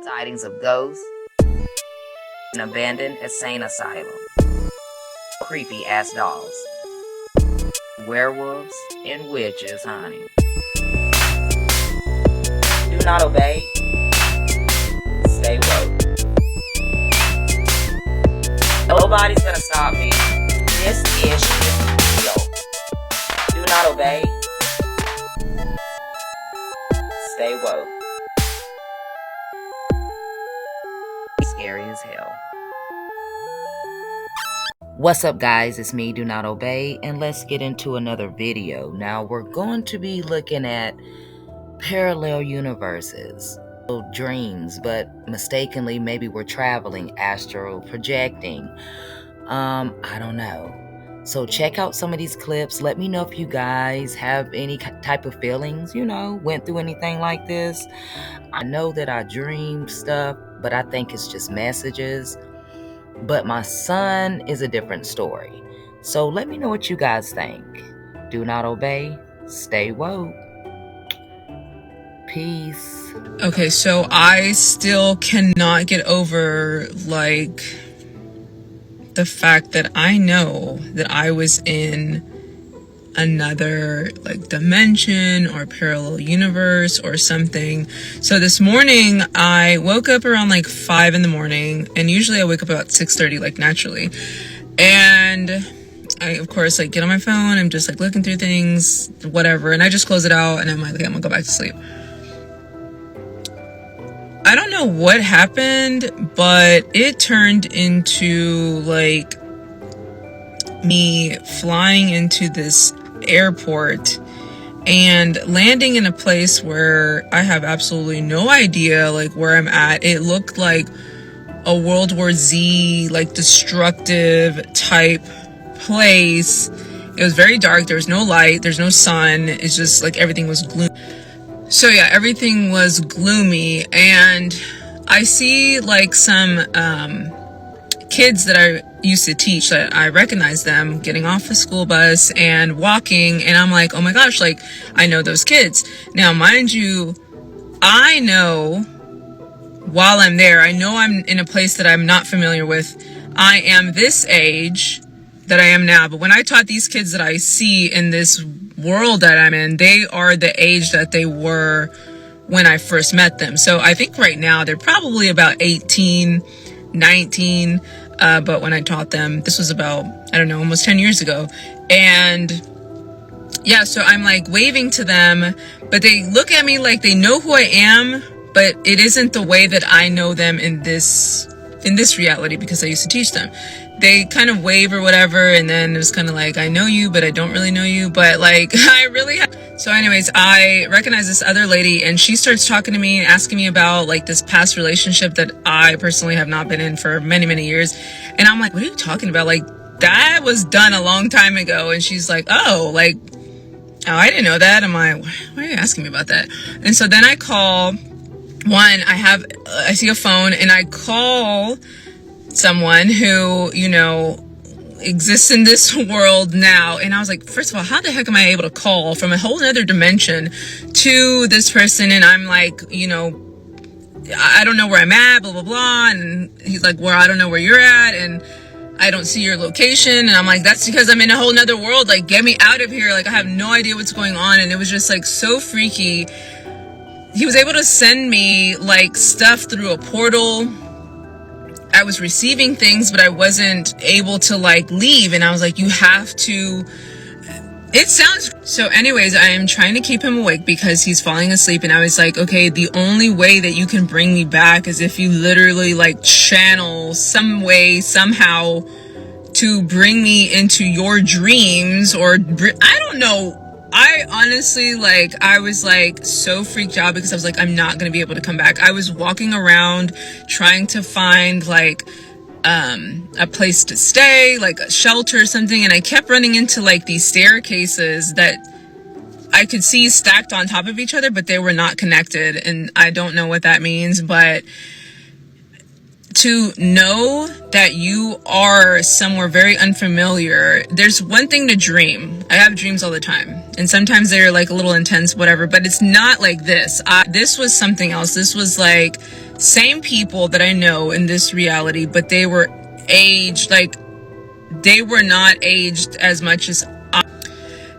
sightings of ghosts, an abandoned insane asylum, creepy ass dolls, werewolves, and witches, honey. Do not obey. Stay woke. Nobody's gonna stop me. This is real. Do not obey. Stay woke. Scary as hell. What's up, guys? It's me, Do Not Obey, and let's get into another video. Now, we're going to be looking at parallel universes, dreams, but mistakenly maybe we're traveling, astral projecting. I don't know. So check out some of these clips. Let me know if you guys have any type of feelings, went through anything like this. I know that I dream stuff, but I think it's just messages. But my son is a different story. So let me know what you guys think. Do not obey. Stay woke. Peace. Okay, so I still cannot get over, the fact that I know that I was in another, dimension or parallel universe or something. So this morning, I woke up around, 5 in the morning, and usually I wake up about 6:30, naturally. And I, of course, get on my phone, I'm just, looking through things, whatever, and I just close it out, and I'm like, okay, I'm gonna go back to sleep. I don't know what happened, but it turned into me flying into this airport and landing in a place where I have absolutely no idea where I'm at. It looked like a World War Z destructive type place. It was very dark. There was no light, there's no sun. It's just everything was gloomy. So yeah, everything was gloomy, and I see some kids that I used to teach, that I recognize them getting off the school bus and walking, and I'm like, oh my gosh, I know those kids. Now, mind you, I know while I'm there, I know I'm in a place that I'm not familiar with. I am this age that I am now, but when I taught these kids that I see in this world that I'm in, they are the age that they were when I first met them. So I think right now they're probably about 18, 19, but when I taught them, this was about, I don't know, almost 10 years ago. And yeah, so I'm waving to them, but they look at me like they know who I am, but it isn't the way that I know them in this reality, because I used to teach them. They kind of wave or whatever, and then it was kind of I know you, but I don't really know you, but I really So anyways, I recognize this other lady, and she starts talking to me and asking me about this past relationship that I personally have not been in for many, many years. And I'm like, what are you talking about? That was done a long time ago. And she's like, oh, I didn't know that. I'm like, why are you asking me about that? And so then I call I see a phone, and I call someone who, exists in this world now. And I was like, first of all, how the heck am I able to call from a whole other dimension to this person? And I'm I don't know where I'm at, blah, blah, blah. And he's like, well, I don't know where you're at, and I don't see your location. And I'm like, that's because I'm in a whole nother world. Get me out of here. I have no idea what's going on. And it was just so freaky. He was able to send me stuff through a portal. I was receiving things, but I wasn't able to leave. And I was like, you have to, it sounds, so anyways, I am trying to keep him awake because he's falling asleep. And I was like, okay, the only way that you can bring me back is if you literally channel some way, somehow, to bring me into your dreams, or I don't know. I honestly, I was so freaked out, because I was I'm not going to be able to come back. I was walking around trying to find a place to stay, a shelter or something. And I kept running into these staircases that I could see stacked on top of each other, but they were not connected. And I don't know what that means, but to know that you are somewhere very unfamiliar, there's one thing to dream. I have dreams all the time. and sometimes they're like a little intense, whatever, but it's not like this. This was something else. This was like same people that I know in this reality, but they were aged, like they were not aged as much as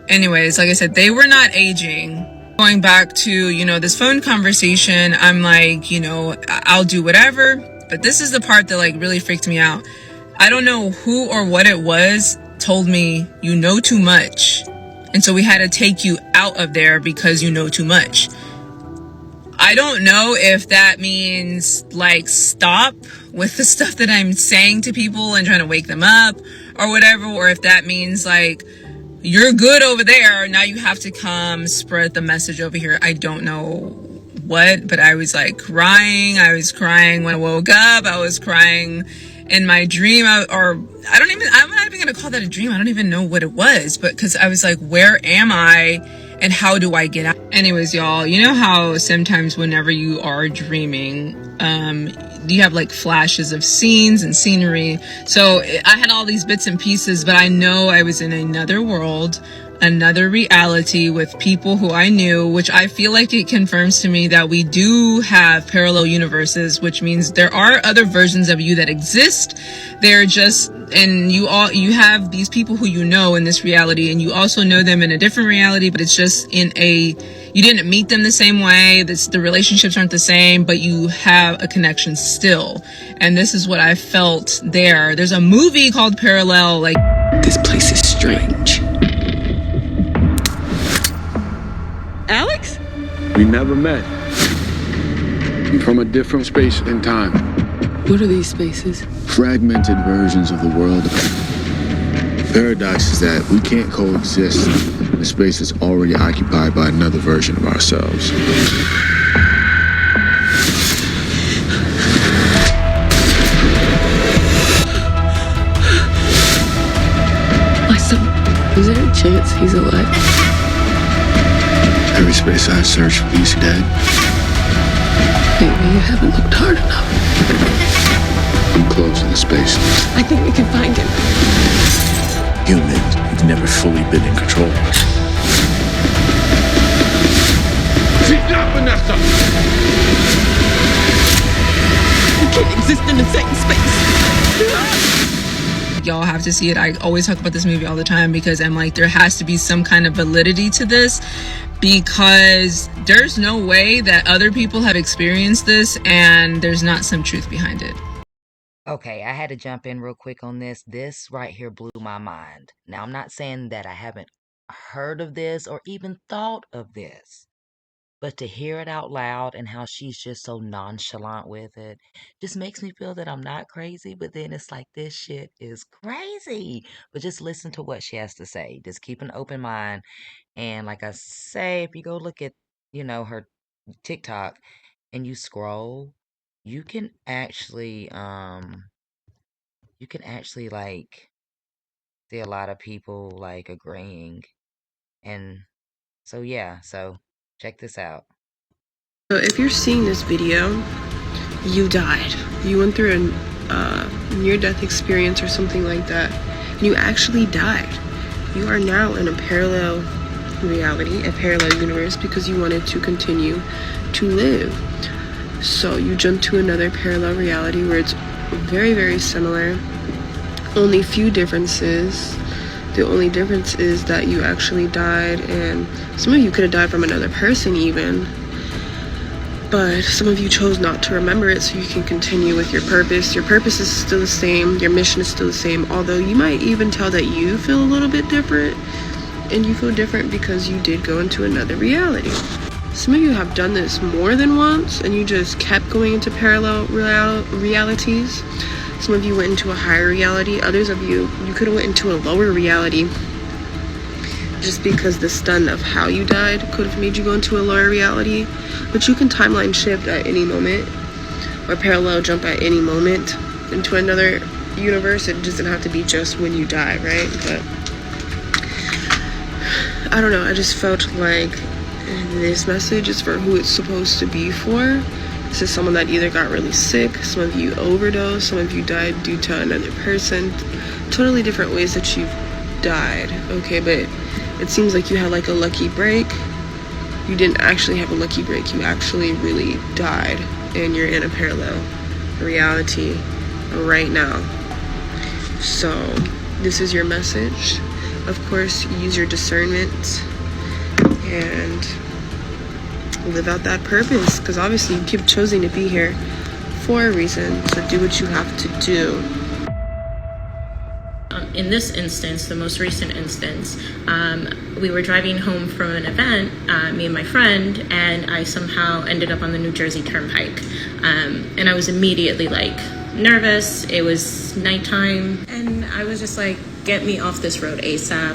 anyways, like I said, they were not aging. Going back to, you know, this phone conversation, I'm like, you know, I'll do whatever, but this is the part that like really freaked me out. I don't know who or what it was told me, you know too much, and so we had to take you out of there because you know too much. I don't know if that means like stop with the stuff that I'm saying to people and trying to wake them up or whatever, or if that means like you're good over there, now you have to come spread the message over here. I don't know what, but I was like crying. I was crying when I woke up. I was crying in my dream, I'm not even gonna call that a dream. I don't even know what it was, but because I was like, where am I and how do I get out? Anyways, y'all, you know how sometimes whenever you are dreaming, you have like flashes of scenes and scenery. So I had all these bits and pieces, but I know I was in another world, another reality with people who I knew, which I feel like it confirms to me that we do have parallel universes, which means there are other versions of you that exist. They're just, and you have these people who you know in this reality, and you also know them in a different reality, but it's just you didn't meet them the same way. The relationships aren't the same, but you have a connection still. And this is what I felt there. There's a movie called Parallel, like, this place is strange. Alex? We never met. I'm from a different space and time. What are these spaces? Fragmented versions of the world. The paradox is that we can't coexist in a space that's already occupied by another version of ourselves. My son, is there a chance he's alive? Every space I search, he's dead. Maybe you haven't looked hard enough. I'm closing the space. I think we can find him. Humans have never fully been in control. She's not Vanessa! We can't exist in the same space. y'all have to see it. I always talk about this movie all the time because I'm like, there has to be some kind of validity to this, because there's no way that other people have experienced this and there's not some truth behind it. Okay, I had to jump in real quick on this. This right here blew my mind. Now, I'm not saying that I haven't heard of this or even thought of this, but to hear it out loud and how she's just so nonchalant with it just makes me feel that I'm not crazy. But then it's like, this shit is crazy. But just listen to what she has to say. Just keep an open mind. And like I say, if you go look at, her TikTok and you scroll, you can actually like see a lot of people like agreeing. And so yeah, so check this out. So if you're seeing this video, you died. You went through a near-death experience or something like that, and you actually died. You are now in a parallel reality, a parallel universe, because you wanted to continue to live. So you jump to another parallel reality where it's very, very similar. Only few differences. The only difference is that you actually died, and some of you could have died from another person even, but some of you chose not to remember it so you can continue with your purpose. Your purpose is still the same, your mission is still the same, although you might even tell that you feel a little bit different, and you feel different because you did go into another reality. Some of you have done this more than once, and you just kept going into parallel realities. Some of you went into a higher reality. Others of you could have went into a lower reality just because the stun of how you died could have made you go into a lower reality. But you can timeline shift at any moment or parallel jump at any moment into another universe. It doesn't have to be just when you die, right? But I don't know. I just felt like this message is for who it's supposed to be for. This is someone that either got really sick, some of you overdosed, some of you died due to another person. Totally different ways that you've died, okay? But it seems like you had like a lucky break. You didn't actually have a lucky break. You actually really died, and you're in a parallel reality right now. So this is your message. Of course, use your discernment and live out that purpose, because obviously you've chosen to be here for a reason. So do what you have to do. In this instance, the most recent instance, we were driving home from an event, me and my friend, and I somehow ended up on the New Jersey Turnpike. And I was immediately like nervous. It was nighttime, and I was just like, get me off this road ASAP.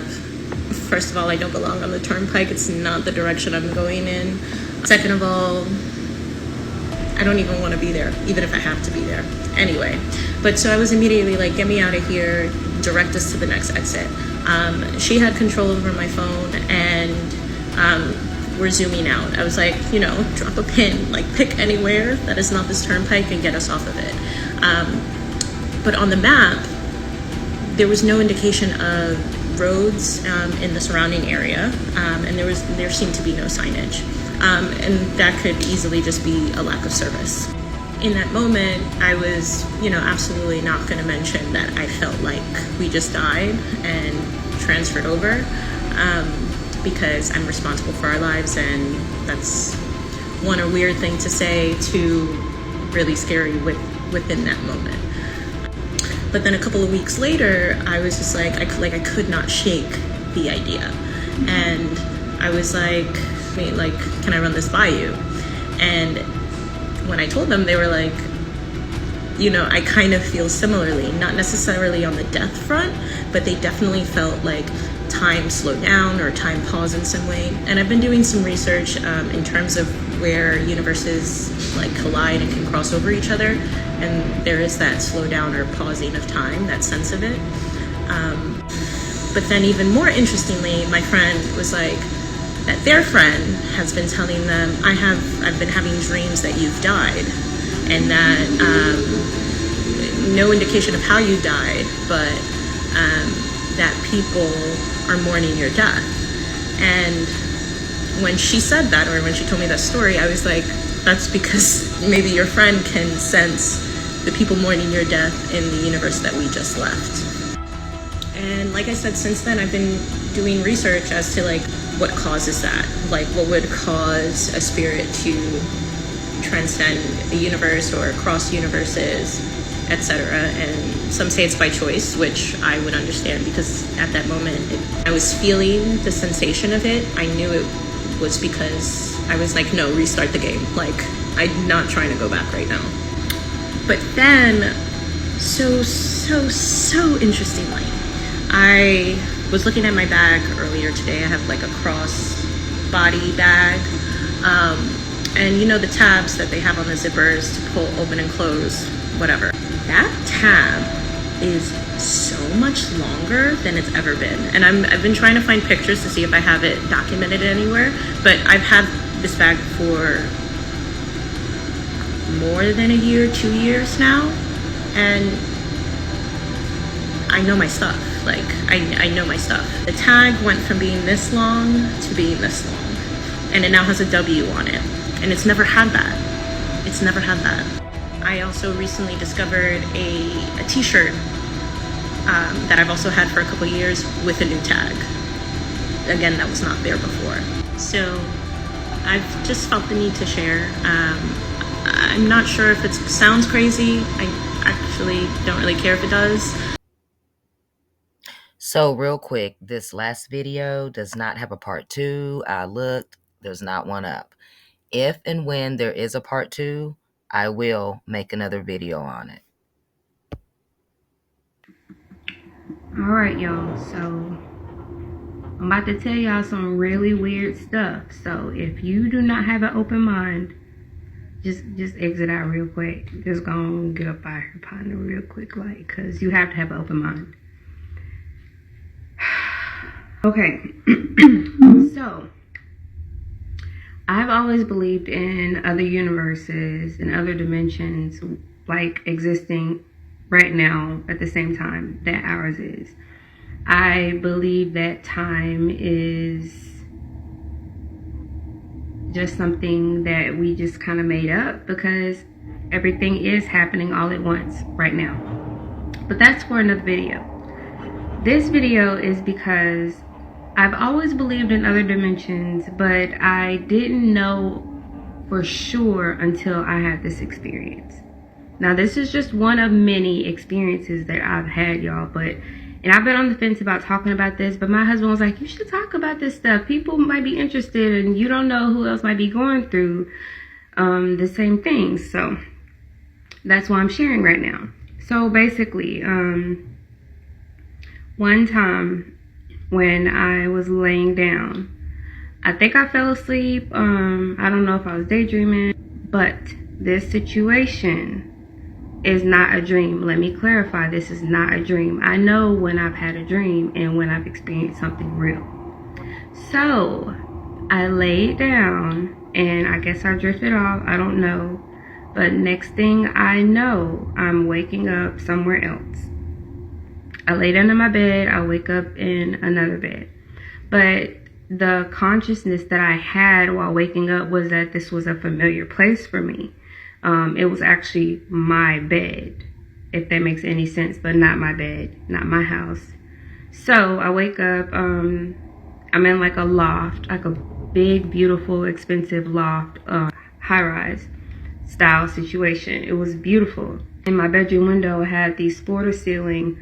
First of all, I don't belong on the Turnpike. It's not the direction I'm going in. Second of all, I don't even want to be there, even if I have to be there. Anyway, but so I was immediately like, get me out of here, direct us to the next exit. She had control over my phone, and we're zooming out. I was like, you know, drop a pin, like pick anywhere that is not this turnpike and get us off of it. But on the map, there was no indication of roads in the surrounding area, and there seemed to be no signage. And that could easily just be a lack of service. In that moment, I was, you know, absolutely not going to mention that I felt like we just died and transferred over, because I'm responsible for our lives, and that's one, a weird thing to say, two, really scary within that moment. But then a couple of weeks later, I was just like, I could not shake the idea, and I was like, can I run this by you? And when I told them, they were like, you know, I kind of feel similarly, not necessarily on the death front, but they definitely felt like time slowed down or time paused in some way. And I've been doing some research in terms of where universes like collide and can cross over each other, and there is that slow down or pausing of time, that sense of it. But then even more interestingly, my friend was like, that their friend has been telling them, I've been having dreams that you've died, and that no indication of how you died, but that people are mourning your death. And when she said that, or when she told me that story, I was like, that's because maybe your friend can sense the people mourning your death in the universe that we just left. And like I said, since then I've been doing research as to like what causes that, like what would cause a spirit to transcend a universe or cross universes, etc. And some say it's by choice, which I would understand, because at that moment I was feeling the sensation of it. I knew it was because I was like, no, restart the game. Like, I'm not trying to go back right now. But then, so interestingly, I was looking at my bag earlier today. I have like a cross body bag. And you know the tabs that they have on the zippers to pull open and close, whatever. That tab is so much longer than it's ever been. And I've been trying to find pictures to see if I have it documented anywhere, but I've had this bag for more than a year, 2 years now, and I know my stuff. Like, I know my stuff. The tag went from being this long to being this long, and it now has a W on it, and it's never had that. It's never had that. I also recently discovered a t-shirt that I've also had for a couple years with a new tag. Again, that was not there before. So I've just felt the need to share. I'm not sure if it sounds crazy. I actually don't really care if it does. So real quick, this last video does not have a part 2. I looked, there's not one up. If and when there is a part 2, I will make another video on it. All right, y'all. So I'm about to tell y'all some really weird stuff. So if you do not have an open mind, just exit out real quick. Just go and get up out here, partner, real quick, like, because you have to have an open mind. Okay. So I've always believed in other universes and other dimensions, like existing right now at the same time that ours is. I believe that time is just something that we just kind of made up because everything is happening all at once right now. But that's for another video. This video is because I've always believed in other dimensions, but I didn't know for sure until I had this experience. Now, this is just one of many experiences that I've had, y'all, and I've been on the fence about talking about this, but my husband was like, you should talk about this stuff. People might be interested, and you don't know who else might be going through the same things. So that's why I'm sharing right now. So basically, one time when I was laying down, I think I fell asleep. I don't know if I was daydreaming, but this situation is not a dream. Let me clarify, this is not a dream. I know when I've had a dream and when I've experienced something real. So I laid down and I guess I drifted off, I don't know. But next thing I know, I'm waking up somewhere else. I lay down in my bed, I wake up in another bed. But the consciousness that I had while waking up was that this was a familiar place for me. It was actually my bed, if that makes any sense, but not my bed, not my house. So I wake up, I'm in like a loft, like a big, beautiful, expensive loft, high-rise style situation. It was beautiful. In my bedroom window, I had these floor-to-ceiling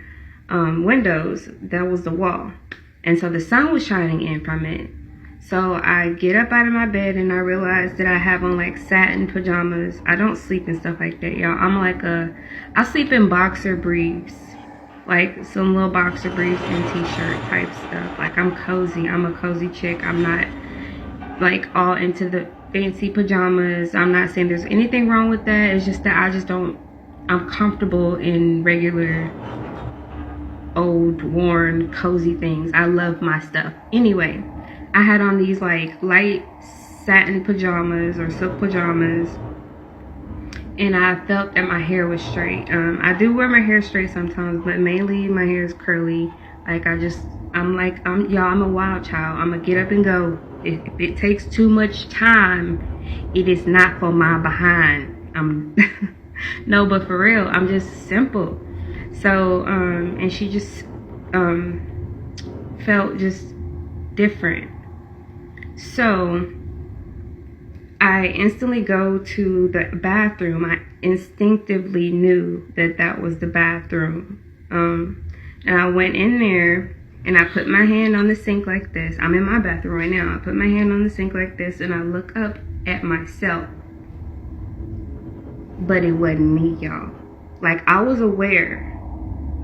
windows. That was the wall. And so the sun was shining in from it. So I get up out of my bed and I realize that I have on like satin pajamas. I don't sleep in stuff like that, y'all. I sleep in boxer briefs, like some little boxer briefs and t-shirt type stuff. Like I'm cozy. I'm a cozy chick. I'm not like all into the fancy pajamas. I'm not saying there's anything wrong with that. It's just that I'm comfortable in regular old worn cozy things. I love my stuff. Anyway, I had on these like light satin pajamas or silk pajamas, and I felt that my hair was straight. I do wear my hair straight sometimes, but mainly my hair is curly. Like I'm a wild child. I'm gonna get up and go. If it takes too much time, it is not for my behind. No, but for real, I'm just simple. So, and she just felt just different. So I instantly go to the bathroom. I instinctively knew that that was the bathroom. And I went in there and I put my hand on the sink like this. I'm in my bathroom right now. I put my hand on the sink like this and I look up at myself. But it wasn't me, y'all. Like I was aware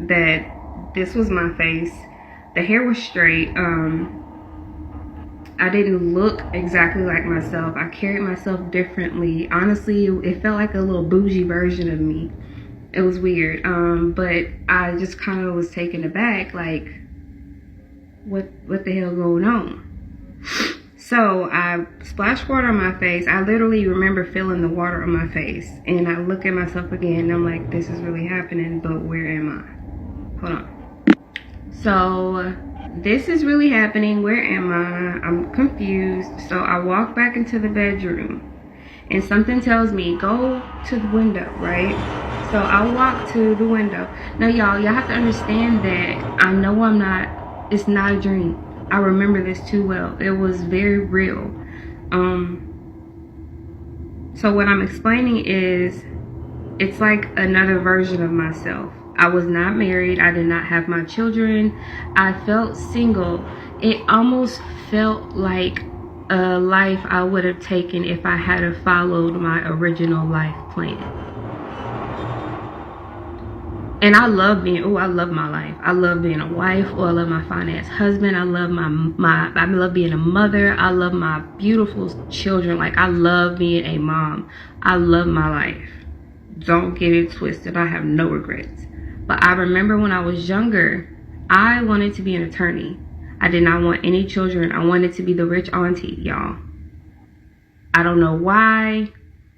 that this was my face. The hair was straight. I didn't look exactly like myself. I carried myself differently. Honestly, it felt like a little bougie version of me. It was weird. But I just kind of was taken aback, like, what the hell going on? So I splashed water on my face. I literally remember feeling the water on my face. And I look at myself again and I'm like, this is really happening, but where am I? Hold on. So this is really happening. Where am I? I'm confused. So I walk back into the bedroom and something tells me, go to the window, right? So I walk to the window. Now, y'all have to understand that I know it's not a dream. I remember this too well. It was very real. So what I'm explaining is, it's like another version of myself. I was not married. I did not have my children. I felt single. It almost felt like a life I would have taken if I had have followed my original life plan. And I love I love my life. I love being a wife. I love my fine-ass husband. I love I love being a mother. I love my beautiful children. Like, I love being a mom. I love my life. Don't get it twisted. I have no regrets. But I remember when I was younger, I wanted to be an attorney. I did not want any children. I wanted to be the rich auntie, y'all. I don't know why,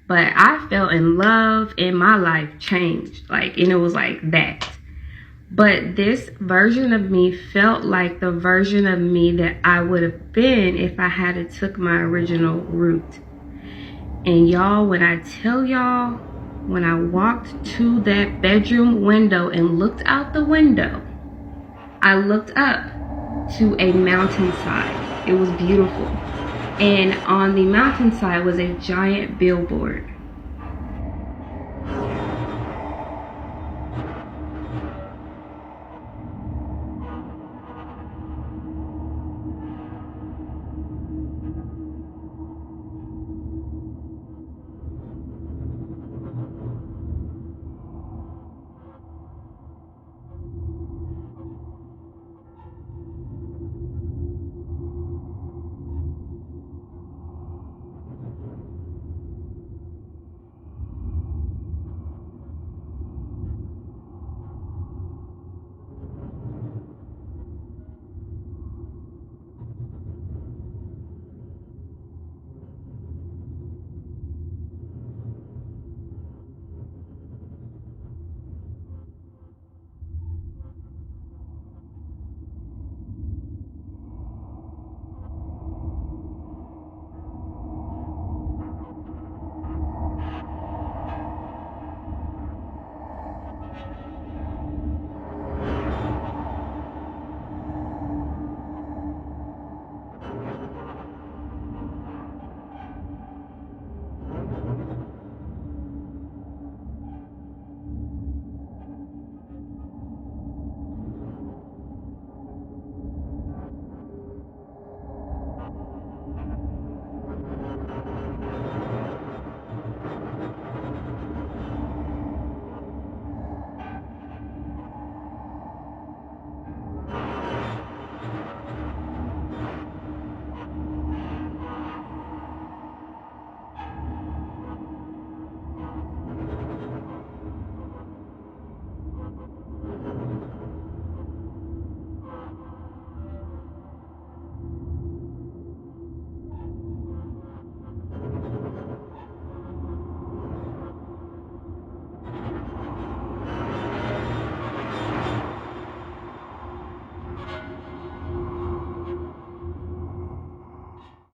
but I fell in love and my life changed. Like, and it was like that. But this version of me felt like the version of me that I would have been if I had took my original route. And y'all, when I tell y'all, when I walked to that bedroom window and looked out the window, I looked up to a mountainside. It was beautiful. And on the mountainside was a giant billboard.